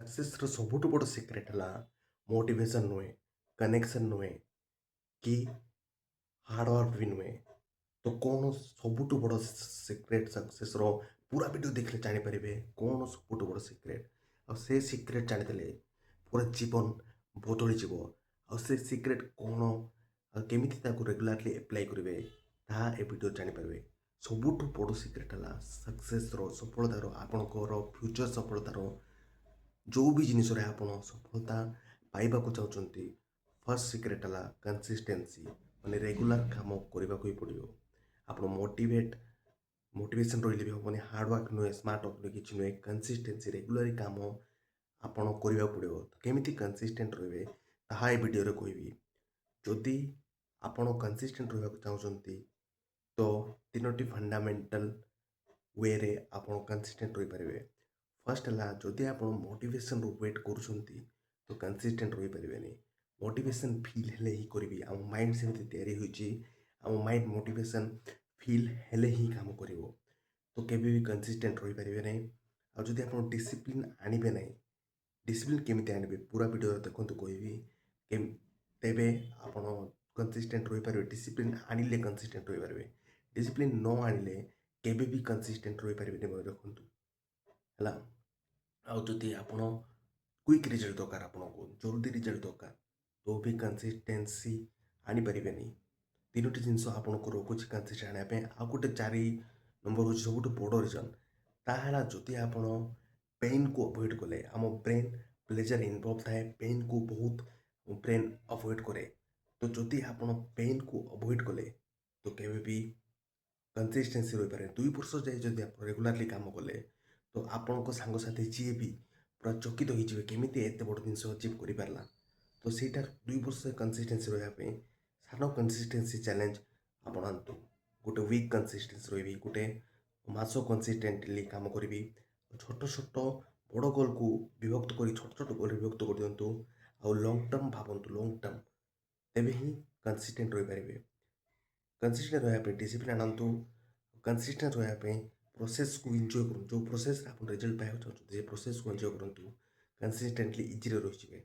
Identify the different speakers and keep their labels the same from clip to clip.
Speaker 1: Success ସବୁଠୁ ବଡ଼ secret ହେଲା ମୋଟିଭେସନ୍ ନୁହେଁ, କନେକ୍ସନ୍ ନୁହେଁ କି ହାର୍ଡୱାର୍କ ବି ନୁହେଁ। ତ କ'ଣ ସବୁଠୁ ବଡ଼ ସିକ୍ରେଟ୍ ସକ୍ସେସ୍‌ର ପୁରା ଭିଡ଼ିଓ ଦେଖିଲେ ଜାଣିପାରିବେ କ'ଣ ସବୁଠୁ ବଡ଼ ସିକ୍ରେଟ୍। ଆଉ ସେ ସିକ୍ରେଟ୍ ଜାଣିଦେଲେ ପୁରା ଜୀବନ ବଦଳିଯିବ। ଆଉ ସେ ସିକ୍ରେଟ୍ କ'ଣ ଆଉ କେମିତି ତାକୁ ରେଗୁଲାରଲି ଆପ୍ଲାଏ କରିବେ ତାହା ଏ ଭିଡ଼ିଓ ଜାଣିପାରିବେ। ସବୁଠୁ ବଡ଼ ସିକ୍ରେଟ୍ ହେଲା ସକ୍ସେସ୍‌ର ସଫଳତାର ଆପଣଙ୍କର ଫ୍ୟୁଚର୍ ସଫଳତାର ଯେଉଁ ବି ଜିନିଷରେ ଆପଣ ସଫଳତା ପାଇବାକୁ ଚାହୁଁଛନ୍ତି, ଫାର୍ଷ୍ଟ ସିକ୍ରେଟ୍ ହେଲା କନସିଷ୍ଟେନ୍ସି। ମାନେ ରେଗୁଲାର କାମ କରିବାକୁ ହିଁ ପଡ଼ିବ। ଆପଣ ମୋଟିଭେସନ୍ ରହିଲେ ବି ହେବନି, ହାର୍ଡୱାର୍କ ନୁହେଁ, ସ୍ମାର୍ଟ ୱାର୍କ ନୁହେଁ, କିଛି ନୁହେଁ। କନସିଷ୍ଟେନ୍ସି ରେଗୁଲାର କାମ ଆପଣ କରିବାକୁ ପଡ଼ିବ। ତ କେମିତି କନସିଷ୍ଟେଣ୍ଟ ରହିବେ ତାହା ଏ ଭିଡ଼ିଓରେ କହିବି। ଯଦି ଆପଣ କନସିଷ୍ଟେଣ୍ଟ ରହିବାକୁ ଚାହୁଁଛନ୍ତି ତ 3ଟି ଫଣ୍ଡାମେଣ୍ଟାଲ ୱେରେ ଆପଣ କନସିଷ୍ଟେଣ୍ଟ ରହିପାରିବେ। ଫାର୍ଷ୍ଟ ହେଲା, ଯଦି ଆପଣ ମୋଟିଭେସନ୍‌ରୁ ୱେଟ୍ କରୁଛନ୍ତି ତ କନସିଷ୍ଟେଣ୍ଟ ରହିପାରିବେନି। ମୋଟିଭେସନ୍ ଫିଲ୍ ହେଲେ ହିଁ କରିବି। ଆମ ମାଇଣ୍ଡ ସେମିତି ତିଆରି ହୋଇଛି, ଆମ ମାଇଣ୍ଡ ମୋଟିଭେସନ୍ ଫିଲ୍ ହେଲେ ହିଁ କାମ କରିବ। ତ କେବେ ବି କନସିଷ୍ଟେଣ୍ଟ ରହିପାରିବେ ନାହିଁ। ଆଉ ଯଦି ଆପଣ ଡିସିପ୍ଲିନ୍ ଆଣିବେ ନାହିଁ, ଡିସିପ୍ଲିନ୍ କେମିତି ଆଣିବେ ପୁରା ଭିଡ଼ିଓରେ ଦେଖନ୍ତୁ କହିବି। ତେବେ ଆପଣ କନସିଷ୍ଟେଣ୍ଟ ରହିପାରିବେ। ଡିସିପ୍ଲିନ୍ ଆଣିଲେ କନସିଷ୍ଟେଣ୍ଟ ରହିପାରିବେ। ଡିସିପ୍ଲିନ୍ ନ ଆଣିଲେ କେବେ ବି କନସିଷ୍ଟେଣ୍ଟ ରହିପାରିବେନି ବୋଲି ଦେଖନ୍ତୁ ହେଲା। ଆଉ ଯଦି ଆପଣ କ୍ୱିକ୍ ରେଜଲ୍ଟ ଦରକାର, ଆପଣଙ୍କୁ ଜଲ୍ଦି ରେଜଲ୍ଟ ଦରକାର, ତ ବି କନସିଷ୍ଟେନ୍ସି ଆଣିପାରିବେନି। 3ଟି ଜିନିଷ ଆପଣଙ୍କୁ ରୋକୁଛି କନସିଷ୍ଟେଣ୍ଟ ଆଣିବା ପାଇଁ। ଆଉ ଗୋଟେ 4 ନମ୍ବର ହେଉଛି ସବୁଠୁ ବଡ଼ ରିଜନ୍। ତାହା ହେଲା, ଯଦି ଆପଣ ପେନ୍‌କୁ ଆଭଏଡ଼୍ କଲେ, ଆମ ବ୍ରେନ୍ ପ୍ଲେଜର୍ ଇନଭଲ୍ଭ ଥାଏ, ପେନ୍‌କୁ ବହୁତ ବ୍ରେନ୍ ଆଭଏଡ଼୍ କରେ। ତ ଯଦି ଆପଣ ପେନ୍‌କୁ ଆଭଏଡ଼୍ କଲେ ତ କେବେ ବି କନସିଷ୍ଟେନ୍ସି ରହିପାରେ। 2 ବର୍ଷ ଯାଏ ଯଦି ଆପଣ ରେଗୁଲାରଲି କାମ କଲେ ତ ଆପଣଙ୍କ ସାଙ୍ଗସାଥି ଯିଏ ବି ପୁରା ଚକିତ ହେଇଯିବେ, କେମିତି ଏତେ ବଡ଼ ଜିନିଷ ଅଚିଭ୍ କରିପାରିଲା। ତ ସେଇଟା 2 ବର୍ଷ କନସିଷ୍ଟେନ୍ସି ରହିବା ପାଇଁ ସାନ କନସିଷ୍ଟେନ୍ସି ଚ୍ୟାଲେଞ୍ଜ ଆପଣାନ୍ତୁ। ଗୋଟେ ୱିକ୍ କନସିଷ୍ଟେନ୍ସି ରହିବି, ଗୋଟେ ମାସ କନସିଷ୍ଟେଣ୍ଟଲି କାମ କରିବି। ଛୋଟ ଛୋଟ ବଡ଼ ଗୋଲ୍‌କୁ ବିଭକ୍ତ କରି ଛୋଟ ଛୋଟ ଗୋଲ୍‌ରେ ବିଭକ୍ତ କରିଦିଅନ୍ତୁ। ଆଉ ଲଙ୍ଗ୍ ଟର୍ମ ଭାବନ୍ତୁ, ଲଙ୍ଗ୍ ଟର୍ମ। ତେବେ ହିଁ କନସିଷ୍ଟେଣ୍ଟ ରହିପାରିବେ। କନସିଷ୍ଟେଣ୍ଟ ରହିବା ପାଇଁ ଡିସିପ୍ଲିନ୍ ଆଣନ୍ତୁ। କନସିଷ୍ଟେଣ୍ଟ ରହିବା ପାଇଁ ପ୍ରୋସେସ୍‌କୁ ଏନ୍ଜୟ କରନ୍ତୁ। ଯେଉଁ ପ୍ରୋସେସ୍‌ରେ ଆପଣ ରେଜଲ୍ଟ ପାଇବାକୁ ଚାହୁଁଛନ୍ତି, ସେ ପ୍ରୋସେସ୍‌କୁ ଏନ୍ଜୟ କରନ୍ତୁ। କନସିଷ୍ଟେଣ୍ଟଲି ଇଜିରେ ରହିଯିବେ।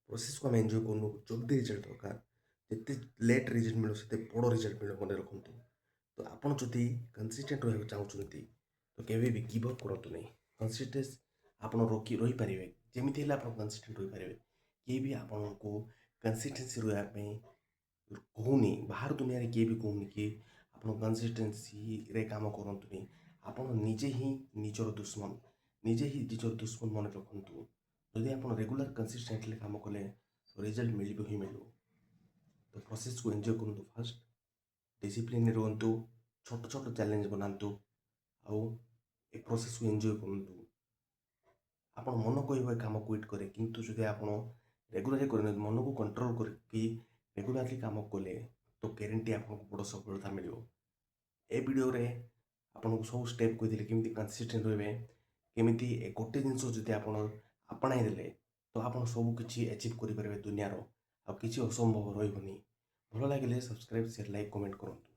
Speaker 1: ପ୍ରୋସେସ୍‌କୁ ଆମେ ଏନ୍ଜୟ କରୁନୁ, ଜଲ୍ଦି ରେଜଲ୍ଟ ଦରକାର। ଯେତେ ଲେଟ୍ ରେଜଲ୍ଟ ମିଳିବ ସେତେ ବଡ଼ ରେଜଲ୍ଟ ମିଳିବ, ମନେ ରଖନ୍ତୁ। ତ ଆପଣ ଯଦି କନସିଷ୍ଟେଣ୍ଟ ରହିବାକୁ ଚାହୁଁଛନ୍ତି ତ କେବେ ବି ଗିଭ୍ ଅପ୍ କରନ୍ତୁ ନାହିଁ। କନସିଷ୍ଟେନ୍ସ ଆପଣ ରହିପାରିବେ। ଯେମିତି ହେଲେ ଆପଣ କନସିଷ୍ଟେଣ୍ଟ ରହିପାରିବେ। କେହି ବି ଆପଣଙ୍କୁ କନସିଷ୍ଟେନ୍ସି ରହିବା ପାଇଁ କହୁନି। ବାହାର ଦୁନିଆରେ କିଏ ବି କହୁନି କି ଆପଣ କନସିଷ୍ଟେନ୍ସିରେ କାମ କରନ୍ତୁନି। ଆପଣ ନିଜେ ହିଁ ନିଜର ଦୁଶ୍ମନ। ନିଜେ ହିଁ ନିଜର ଦୁଶ୍ମନ, ମନେ ରଖନ୍ତୁ। ଯଦି ଆପଣ ରେଗୁଲାର କନସିଷ୍ଟେଣ୍ଟଲି କାମ କଲେ ରେଜଲ୍ଟ ମିଳିବ ହିଁ ମିଳିବ। ତ ପ୍ରୋସେସ୍‌କୁ ଏନ୍ଜୟ କରନ୍ତୁ ଫାର୍ଷ୍ଟ। ଡିସିପ୍ଲିନ୍‌ରେ ରୁହନ୍ତୁ। ଛୋଟ ଛୋଟ ଚ୍ୟାଲେଞ୍ଜ ବନାନ୍ତୁ। ଆଉ ଏ ପ୍ରୋସେସ୍‌କୁ ଏନ୍ଜୟ କରନ୍ତୁ। ଆପଣ ମନ କହିବ ଏ କାମ କ୍ୱିଟ୍ କରେ, କିନ୍ତୁ ଯଦି ଆପଣ ରେଗୁଲାରଲି କରିବେ, ମନକୁ କଣ୍ଟ୍ରୋଲ୍ କରିକି ରେଗୁଲାରଲି କାମ କଲେ ତ ଗ୍ୟାରେଣ୍ଟି ଆପଣଙ୍କୁ ବଡ଼ ସଫଳତା ମିଳିବ। ଏ ଭିଡ଼ିଓରେ ଆପଣଙ୍କୁ ସବୁ ଷ୍ଟେପ୍ କହିଥିଲି କେମିତି କନସିଷ୍ଟେଣ୍ଟ ରହିବେ। କେମିତି ଗୋଟେ ଜିନିଷ ଯଦି ଆପଣ ଆପଣାଇ ଦେଲେ ତ ଆପଣ ସବୁ କିଛି ଆଚିଭ୍ କରିପାରିବେ ଦୁନିଆର। ଆଉ କିଛି ଅସମ୍ଭବ ରହିବନି। ଭଲ ଲାଗିଲେ ସବସ୍କ୍ରାଇବ୍, ସେୟାର, ଲାଇକ୍, କମେଣ୍ଟ କରନ୍ତୁ।